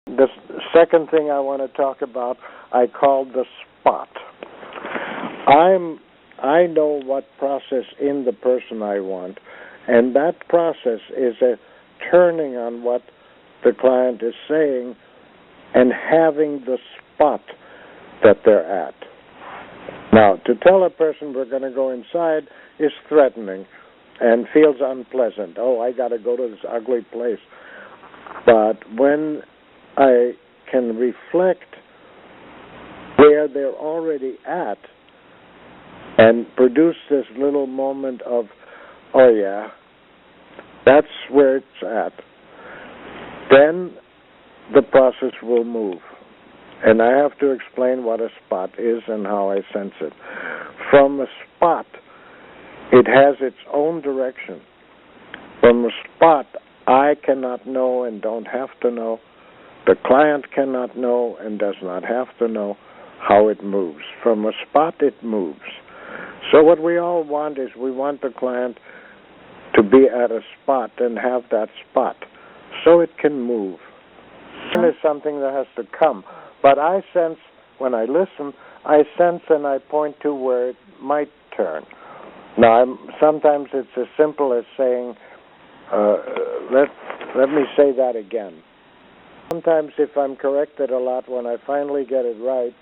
The second thing I want to talk about, I call the spot. I know what process in the person I want, and that process is a turning on what the client is saying and having the spot that they're at. Now, to tell a person we're going to go inside is threatening and feels unpleasant. Oh, I got to go to this ugly place. But when I can reflect where they're already at and produce this little moment of, oh yeah, that's where it's at, then the process will move. And I have to explain what a spot is and how I sense it. From a spot, it has its own direction. From a spot, I cannot know and don't have to know. The client cannot know and does not have to know how it moves. From a spot, it moves. So what we all want is we want the client to be at a spot and have that spot so it can move. It is something that has to come. But I sense, when I listen, I sense and I point to where it might turn. Now, sometimes it's as simple as saying, let me say that again. Sometimes if I'm corrected a lot, when I finally get it right,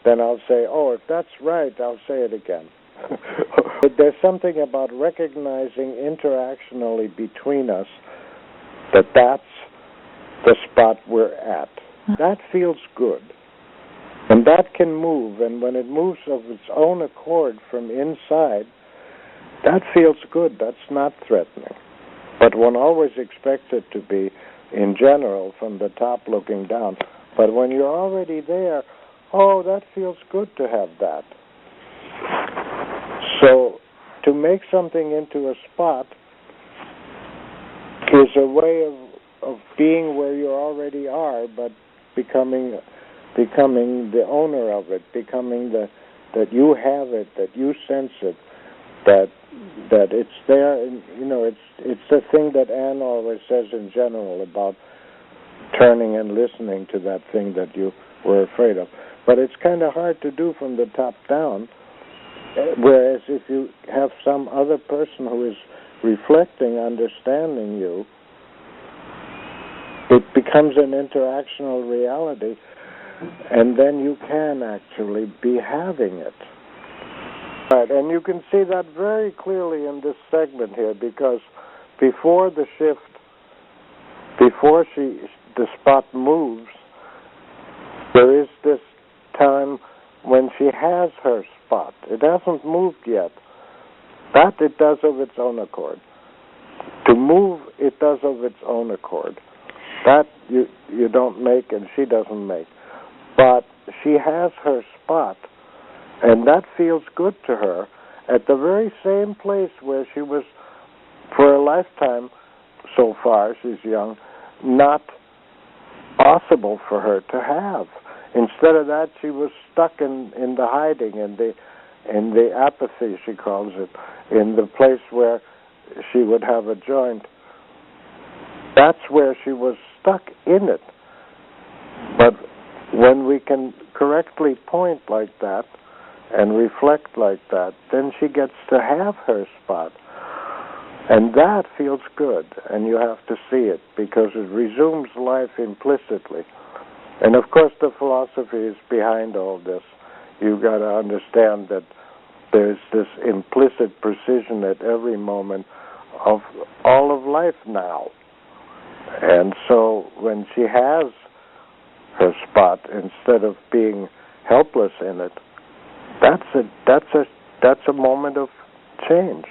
then I'll say, oh, if that's right, I'll say it again. But there's something about recognizing interactionally between us that that's the spot we're at. That feels good. And that can move, and when it moves of its own accord from inside, that feels good. That's not threatening. But one always expects it to be, in general, from the top looking down. But when you're already there, oh, that feels good to have that. So to make something into a spot is a way of being where you already are, but becoming the owner of it, becoming that you have it, that you sense it, that it's there. And, it's the thing that Ann always says in general about turning and listening to that thing that you were afraid of. But it's kind of hard to do from the top down, whereas if you have some other person who is reflecting, understanding you, it becomes an interactional reality, and then you can actually be having it. Right, and you can see that very clearly in this segment here, because before the shift, before the spot moves, there is this time when she has her spot. It hasn't moved yet. That it does of its own accord. To move, it does of its own accord. That you don't make and she doesn't make. But she has her spot, and that feels good to her at the very same place where she was, for a lifetime so far, she's young, not possible for her to have. Instead of that, she was stuck in the hiding, in the apathy, she calls it, in the place where she would have a joint. That's where she was stuck in it. But when we can correctly point like that and reflect like that, then she gets to have her spot. And that feels good, and you have to see it, because it resumes life implicitly. And of course the philosophy is behind all this. You've got to understand that there's this implicit precision at every moment of all of life now. And so when she has her spot, instead of being helpless in it, that's a moment of change.